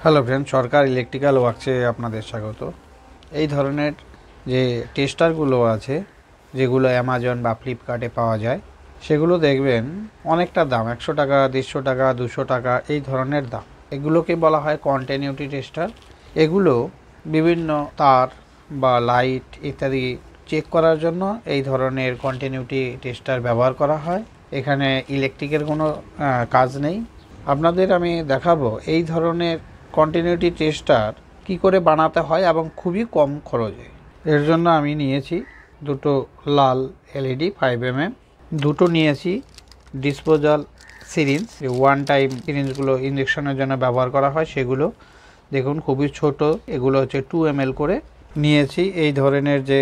Hello friend, সরকার electrical ওয়ার্কসে আপনাদের স্বাগত। এই ধরনের যে টেস্টারগুলো আছে, যেগুলো অ্যামাজন বা ফ্লিপকার্টে পাওয়া যায়, সেগুলো দেখবেন অনেকটা দাম, 100 টাকা, 150 টাকা, 200 টাকা, এই ধরনের দাম। এগুলোকে বলা হয় কন্টিনিউটি টেস্টার। এগুলো বিভিন্ন তার বা লাইট ইত্যাদি চেক করার জন্য এই ধরনের কন্টিনিউটি টেস্টার ব্যবহার করা হয়। এখানে ইলেকট্রিকের কোনো কাজ নেই। আপনাদের আমি দেখাবো এই ধরনের কন্টিনিউটি টেস্টার কি করে বানাতে হয় এবং খুবই কম খরচে। এর জন্য আমি নিয়েছি দুটো লাল এলইডি 5mm, দুটো নিয়েছি ডিসপোজাল সিরিঞ্জ, ওয়ান টাইম সিরিঞ্জগুলো ইঞ্জেকশনের জন্য ব্যবহার করা হয়, সেগুলো দেখুন খুবই ছোট, এগুলো হচ্ছে 2 ml করে নিয়েছি। এই ধরনের যে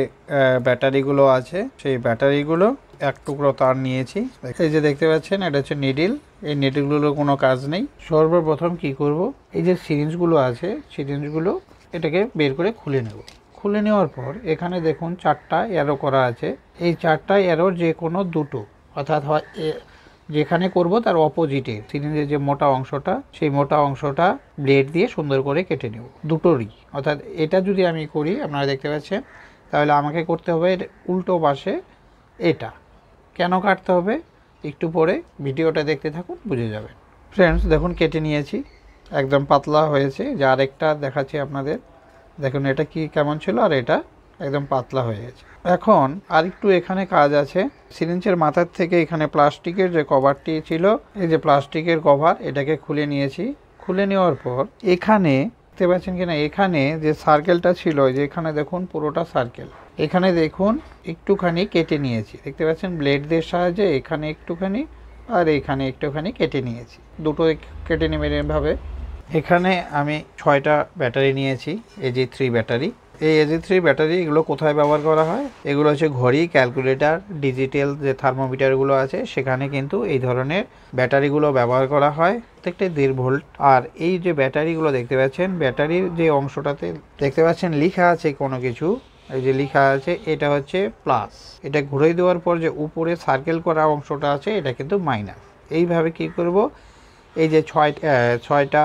ব্যাটারিগুলো আছে, সেই ব্যাটারিগুলো এক টুকরো তার নিয়েছি। এই যে দেখতে পাচ্ছেন, এটা হচ্ছে নিডিল। এই নিডিলগুলোর কোনো কাজ নেই। সর্বপ্রথম কি করব, এই যে সিরিঞ্জগুলো আছে, সিরিঞ্জগুলো এটাকে বের করে খুলে নেব। খুলে নেওয়ার পর এখানে দেখুন 4টা অ্যারো করা আছে। এই 4টা অ্যারোর যে কোনো দুটো, অর্থাৎ হয় যেখানে করব তার অপোজিটে সিরিঞ্জের যে মোটা অংশটা, সেই মোটা অংশটা ব্লেড দিয়ে সুন্দর করে কেটে নেব দুটোরই। অর্থাৎ এটা যদি আমি করি, আপনারা দেখতে পাচ্ছেন, তাহলে আমাকে করতে হবে উল্টো পাশে এটা। কেন কাটতে হবে একটু পরে ভিডিওটা দেখতে থাকুন, বুঝে যাবেন। ফ্রেন্ডস দেখুন, কেটে নিয়েছি, একদম পাতলা হয়েছে। যে আরেকটা দেখাচ্ছি আপনাদের, দেখুন এটা কি কেমন ছিল, আর এটা একদম পাতলা হয়ে গেছে। এখন আর একটু এখানে কাজ আছে। সিরিঞ্জের মাথার থেকে এখানে প্লাস্টিকের যে কভারটি ছিল, এই যে প্লাস্টিকের কভার, এটাকে খুলে নিয়েছি। খুলে নেওয়ার পর এখানে দেখতে পাচ্ছেন কিনা, এখানে যে সার্কেলটা ছিল, যে এখানে দেখুন পুরোটা সার্কেল, এখানে দেখুন একটুখানি কেটে নিয়েছি। দেখতে পাচ্ছেন ব্লেডদের সাহায্যে এখানে একটুখানি আর এখানে একটুখানি কেটে নিয়েছি। দুটো কেটে নেবেন এভাবে। এখানে আমি 6টা ব্যাটারি নিয়েছি, AG3 ব্যাটারি। এই AG3 ব্যাটারি এগুলো কোথায় ব্যবহার করা হয়? এগুলো হচ্ছে ঘড়ি, ক্যালকুলেটর, ডিজিটাল যে থার্মোমিটারগুলো আছে, সেখানে কিন্তু এই ধরনের ব্যাটারিগুলো ব্যবহার করা হয়। প্রত্যেকটা 1.5 ভোল্ট। আর এই যে ব্যাটারিগুলো দেখতে পাচ্ছেন, ব্যাটারির যে অংশটাতে দেখতে পাচ্ছেন লেখা আছে কোনো কিছু, এই যে লেখা আছে, এটা হচ্ছে প্লাস। এটা ঘুরে দেওয়ার পর যে উপরে সার্কেল করা অংশটা আছে, এটা কিন্তু মাইনাস। এইভাবে কি করব, এই যে 6টা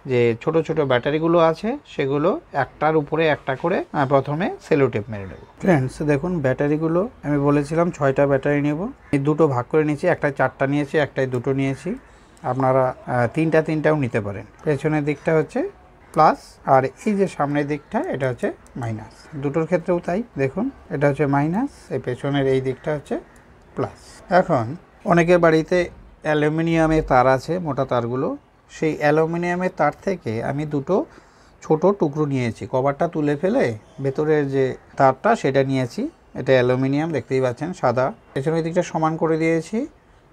যে ছোট ছোট ব্যাটারিগুলো আছে, সেগুলো একটার উপরে একটা করে প্রথমে সেলোটেপ মেরে নেব। ফ্রেন্ডস দেখুন, ব্যাটারিগুলো আমি বলেছিলাম 6টা ব্যাটারি নেব। এই দুটো ভাগ করে নিয়েছি, একটায় 4টা নিয়েছি, একটায় 2টো নিয়েছি। আপনারা 3টাও নিতে পারেন। পেছনের দিকটা হচ্ছে প্লাস, আর এই যে সামনের দিকটা, এটা হচ্ছে মাইনাস। দুটোর ক্ষেত্রেও তাই। দেখুন, এটা হচ্ছে মাইনাস, এই পেছনের এই দিকটা হচ্ছে প্লাস। এখন অনেকের বাড়িতে অ্যালুমিনিয়ামের তার আছে, মোটা তারগুলো। সেই অ্যালুমিনিয়ামের তার থেকে আমি দুটো ছোট টুকরো নিয়েছি। কভারটা তুলে ফেলে ভেতরের যে তারটা, সেটা নিয়েছি। এটা অ্যালুমিনিয়াম, দেখতেই পাচ্ছেন, সাদা। পেছনের দিকটা সমান করে দিয়েছি,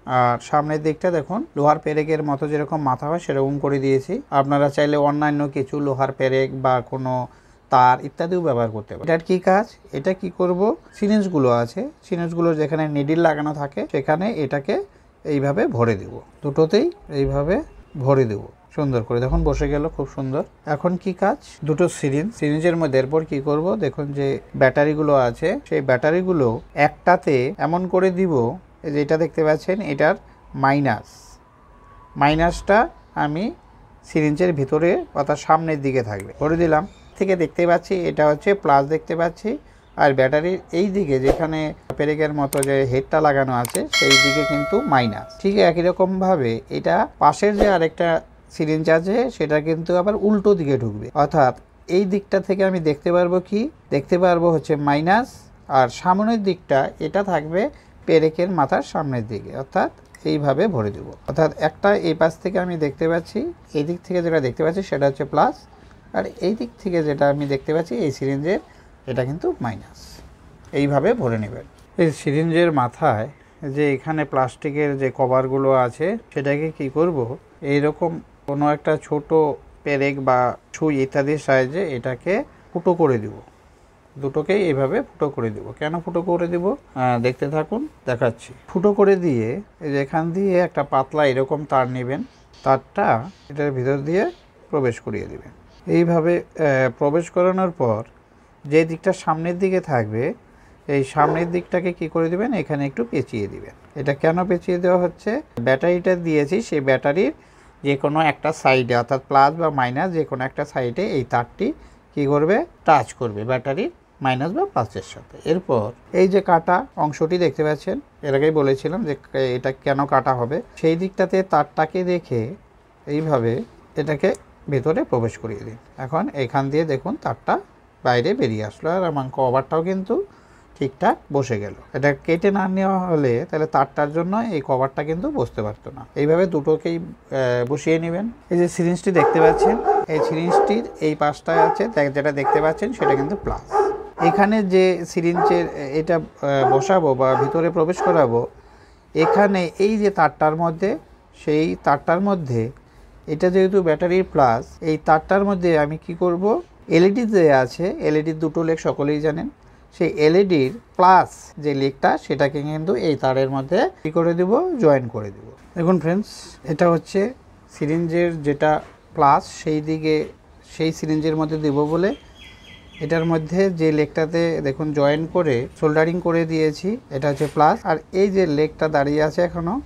আর সামনের দিকটা দেখুন লোহার পেরেকের মতো যেরকম মাথা হয়, সেরকম করে দিয়েছি। আপনারা চাইলে অন্যান্য কিছু লোহার পেরেক বা কোনো তার ইত্যাদিও ব্যবহার করতে পারেন। এটার কি কাজ, এটা কি করব, সিরিঞ্জগুলো আছে, সিরিঞ্জগুলো যেখানে নিডিল লাগানো থাকে, সেখানে এটাকে এইভাবে ভরে দেব। দুটোতেই এইভাবে ভরে দেব সুন্দর করে। দেখুন বসে গেল, খুব সুন্দর। এখন কি কাজ, দুটো সিরিঞ্জের মধ্যে এরপর কি করব, দেখুন যে ব্যাটারিগুলো আছে, সেই ব্যাটারিগুলো একটাতে এমন করে দিব, যেটা দেখতে পাচ্ছেন, এটার মাইনাসটা আমি সিরিঞ্জের ভিতরে অর্থাৎ সামনের দিকে থাকবে, করে দিলাম। থেকে দেখতে পাচ্ছি এটা হচ্ছে প্লাস দেখতে পাচ্ছি, আর ব্যাটারির এই দিকে যেখানে পেরেকের মতো যে হেডটা লাগানো আছে, সেই দিকে কিন্তু মাইনাস। ঠিক একই রকমভাবে এটা পাশের যে আরেকটা সিরিঞ্জ আছে, সেটা কিন্তু আবার উল্টো দিকে ঢুকবে। অর্থাৎ এই দিকটা থেকে আমি দেখতে পারবো কি, দেখতে পারবো হচ্ছে মাইনাস, আর সামনের দিকটা এটা থাকবে পেরেকের মাথার সামনের দিকে। অর্থাৎ এইভাবে ভরে দেব। অর্থাৎ একটা এই পাশ থেকে আমি দেখতে পাচ্ছি, এই দিক থেকে যেটা দেখতে পাচ্ছি সেটা হচ্ছে প্লাস, আর এই দিক থেকে যেটা আমি দেখতে পাচ্ছি এই সিরিঞ্জের, এটা কিন্তু মাইনাস। এইভাবে ভরে নেবেন। এই সিরিঞ্জের মাথায় যে এখানে প্লাস্টিকের যে কভারগুলো আছে, সেটাকে কি করব, এইরকম কোনো একটা ছোট পেরেক বা সুই ইত্যাদির সাহায্যে এটাকে ফুটো করে দিব। দুটোকেই এইভাবে ফুটো করে দিব। কেন ফুটো করে দিব, দেখতে থাকুন, দেখাচ্ছি। ফুটো করে দিয়ে এই যে এখান দিয়ে একটা পাতলা এরকম তার নেবেন, তারটা এটার ভিতর দিয়ে প্রবেশ করিয়ে দিবেন। এইভাবে প্রবেশ করানোর পর যে দিকটা সামনের দিকে থাকবে, এই সামনের দিকটাকে কি করে দিবেন, এখানে একটু পেঁচিয়ে দিবেন। এটা কেন পেঁচিয়ে দেওয়া হচ্ছে, ব্যাটারিটা দিয়েছি, সেই ব্যাটারির যে কোনো একটা সাইডে অর্থাৎ প্লাস বা মাইনাস যে কোনো একটা সাইডে এই তারটি কী করবে, টাচ করবে ব্যাটারির মাইনাস বা প্লাসের সাথে। এরপর এই যে কাটা অংশটি দেখতে পাচ্ছেন, এর আগেই বলেছিলাম যে এটা কেন কাটা হবে, সেই দিকটাতে তারটাকে রেখে এইভাবে এটাকে ভেতরে প্রবেশ করিয়ে দিন। এখন এখান দিয়ে দেখুন তারটা বাইরে বেরিয়ে আসলো আর আমার কভারটাও কিন্তু ঠিকঠাক বসে গেল। এটা কেটে না নেওয়া হলে তাহলে তারটার জন্য এই কভারটা কিন্তু বসতে পারতো না। এইভাবে দুটোকেই বসিয়ে নেবেন। এই যে সিরিঞ্জটি দেখতে পাচ্ছেন, এই সিরিঞ্জটির এই পাশটায় আছে যেটা দেখতে পাচ্ছেন সেটা কিন্তু প্লাস। এখানে যে সিরিঞ্জের এটা বসাবো বা ভিতরে প্রবেশ করাবো, এখানে এই যে তারটার মধ্যে, সেই তারটার মধ্যে এটা যেহেতু ব্যাটারির প্লাস, এই তারটার মধ্যে আমি কি করব, এলইডি যে আছে, এলইডির দুটো লেগ সকলেই জানেন, সেই এলইডির প্লাস যে লেগটা সেটাকে কিন্তু এই তারের মধ্যে কী করে দেব, জয়েন করে দেব। দেখুন ফ্রেন্ডস, এটা হচ্ছে সিরিঞ্জের যেটা প্লাস সেই দিকে, সেই সিরিঞ্জের মধ্যে দেব বলে এটার মধ্যে যে লেগটাতে দেখুন জয়েন করে সোল্ডারিং করে দিয়েছি, এটা হচ্ছে প্লাস। আর এই যে লেগটা দাঁড়িয়ে আছে এখনও,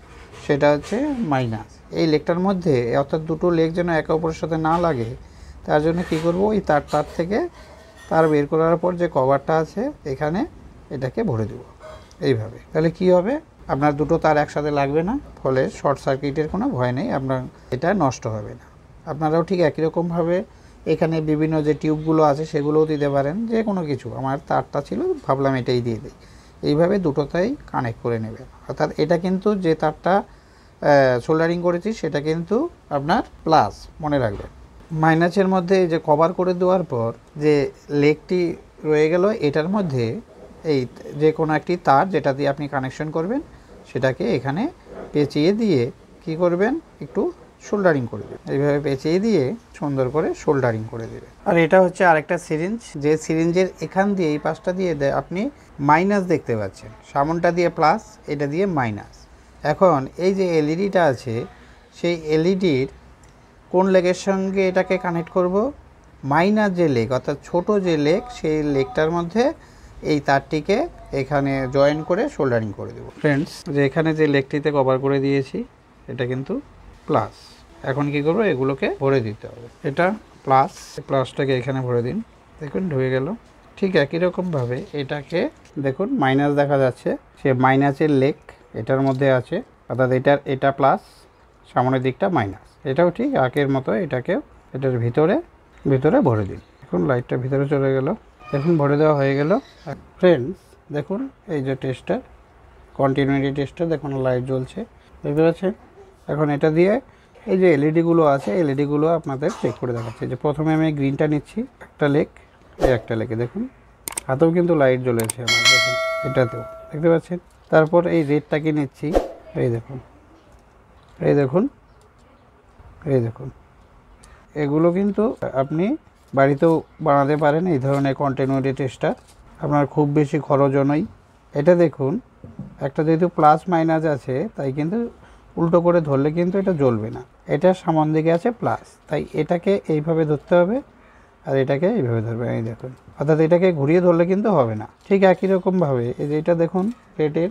সেটা হচ্ছে মাইনাস। এই লেগটার মধ্যে অর্থাৎ দুটো লেগ যেন একে অপরের সাথে না লাগে, তার জন্য কি করব, ওই তার থেকে তার বের করার পর যে কভারটা আছে এখানে এটাকে ভরে দেব এইভাবে। তাহলে কি হবে, আপনার দুটো তার একসাথে লাগবে না, ফলে শর্ট সার্কিটের কোনো ভয় নেই, আপনার এটা নষ্ট হবে না। আপনারাও ঠিক একই রকমভাবে এখানে বিভিন্ন যে টিউবগুলো আছে সেগুলোও দিতে পারেন, যে কোনো কিছু। আমার তারটা ছিল, ভাবলাম এটাই দিয়ে দিই। এইভাবে দুটোতেই কানেক্ট করে নেবেন। অর্থাৎ এটা কিন্তু যে তারটা সোল্ডারিং করেছি সেটা কিন্তু আপনার প্লাস, মনে রাখবেন। মাইনাসের মধ্যে যে কভার করে দেওয়ার পর যে লেগটি রয়ে গেল, এটার মধ্যে এই যে কোনো একটি তার যেটা দিয়ে আপনি কানেকশন করবেন সেটাকে এখানে পেঁচিয়ে দিয়ে কি করবেন, একটু সোল্ডারিং করে দেবেন। এইভাবে পেঁচিয়ে দিয়ে সুন্দর করে সোল্ডারিং করে দেবেন। আর এটা হচ্ছে আরেকটা সিরিঞ্জ, যে সিরিঞ্জের এখান দিয়ে এই পাশটা দিয়ে আপনি মাইনাস দেখতে পাচ্ছেন, সামনটা দিয়ে প্লাস, এটা দিয়ে মাইনাস। এখন এই যে এলইডিটা আছে, সেই এলইডির কোন লেগের সঙ্গে এটাকে কানেক্ট করব, মাইনাস যে লেগ অর্থাৎ ছোট যে লেগ, সেই লেগটার মধ্যে এই তারটিকে এখানে জয়েন করে সোল্ডারিং করে দেব। ফ্রেন্ডস, যে এখানে যে লেগটিতে কভার করে দিয়েছি এটা কিন্তু প্লাস। এখন কি করব, এগুলোকে ভরে দিতে হবে। এটা প্লাস, প্লাসটাকে এখানে ভরে দিন, দেখুন ঢুকে গেল। ঠিক একই রকমভাবে এটাকে দেখুন মাইনাস দেখা যাচ্ছে, সে মাইনাসের লেগ এটার মধ্যে আছে, অর্থাৎ এটা প্লাস, সামনের দিকটা মাইনাস। এটাও ঠিক আগের মতো এটাকেও এটার ভিতরে ভরে দিন। দেখুন লাইটটা ভিতরে চলে গেল, দেখুন ভরে দেওয়া হয়ে গেল। ফ্রেন্ডস দেখুন, এই যে টেস্টার, কন্টিনিউটি টেস্টার, দেখুন লাইট জ্বলছে, দেখতে পাচ্ছেন। এখন এটা দিয়ে এই যে এলইডিগুলো আছে, এলইডিগুলো আপনাদের চেক করে দেখাচ্ছে। যে প্রথমে আমি গ্রিনটা নিচ্ছি, একটা লেগ, এই একটা লেগে দেখুন হাতেও কিন্তু লাইট জ্বলেছে আমার, দেখুন এটাতেও দেখতে পাচ্ছেন। তারপর এই রেডটাকে নিচ্ছি, এই দেখুন, এই দেখুন, এই দেখুন। এগুলো কিন্তু আপনি বাড়িতেও বানাতে পারেন, এই ধরনের কন্টিনিউটি টেস্টার, আপনার খুব বেশি খরচও নয়। এটা দেখুন, একটা যেহেতু প্লাস মাইনাস আছে, তাই কিন্তু উল্টো করে ধরলে কিন্তু এটা জ্বলবে না। এটা সামন দিকে আছে প্লাস, তাই এটাকে এইভাবে ধরতে হবে আর এটাকে এইভাবে ধরবে, এই দেখুন। অর্থাৎ এটাকে ঘুরিয়ে ধরলে কিন্তু হবে না। ঠিক একই রকমভাবে এই যে এটা দেখুন, রেডের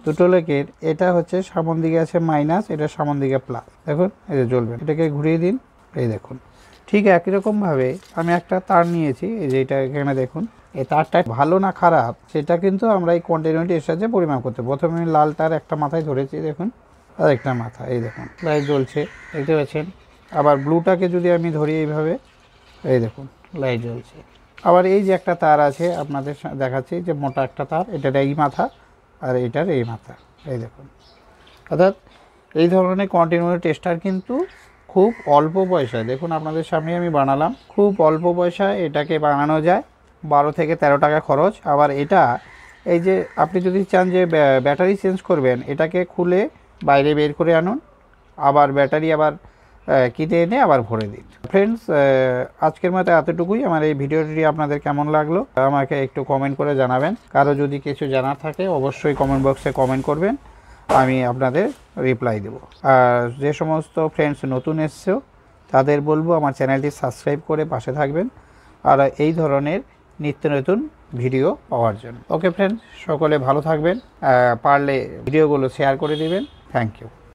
দুটো লেগের এটা হচ্ছে সামন দিকে আছে মাইনাস, এটা সামন দিকে প্লাস, দেখুন এই যে জ্বলবে। এটাকে ঘুরিয়ে দিন, এই দেখুন। ঠিক একই রকমভাবে আমি একটা তার নিয়েছি, এই যে এটা এখানে দেখুন, এই তারটা ভালো না খারাপ সেটা কিন্তু আমরা এই কন্টিনিউটির সাহায্যে পরিমাপ করতে। প্রথমে আমি লাল তার একটা মাথায় ধরেছি, দেখুন, আর একটা মাথা, এই দেখুন লাইট জ্বলছে, দেখতে পাচ্ছেন। আবার ব্লুটাকে যদি আমি ধরি এইভাবে, এই দেখুন লাইট জ্বলছে। আবার এই যে একটা তার আছে আপনাদের দেখাচ্ছি, যে মোটা একটা তার, এটার এই মাথা আর এটার এই মাথা, এই দেখুন। অর্থাৎ এই ধরনের কন্টিনিউটি টেস্টার কিন্তু খুব অল্প পয়সায়, দেখুন আপনাদের সামনে আমি বানালাম, খুব অল্প পয়সায় এটাকে বানানো যায়, 12 থেকে 13 টাকা খরচ। আবার এটা এই যে আপনি যদি চান যে ব্যাটারি চেঞ্জ করবেন, এটাকে খুলে বাইরে বের করে আনুন, আবার ব্যাটারি আবার কিনে এনে আবার ভরে দিন। ফ্রেন্ডস, আজকের মতো এতটুকুই। আমার এই ভিডিওটি আপনাদের কেমন লাগলো আমাকে একটু কমেন্ট করে জানাবেন। কারো যদি কিছু জানার থাকে অবশ্যই কমেন্ট বক্সে কমেন্ট করবেন, আমি আপনাদের রিপ্লাই দেব। আর যে সমস্ত ফ্রেন্ডস নতুন এসছো তাদের বলবো আমার চ্যানেলটি সাবস্ক্রাইব করে পাশে থাকবেন, আর এই ধরনের নিত্য নতুন ভিডিও পাওয়ার জন্য। ওকে ফ্রেন্ডস, সকলে ভালো থাকবেন, পারলে ভিডিওগুলো শেয়ার করে দিবেন। Thank you.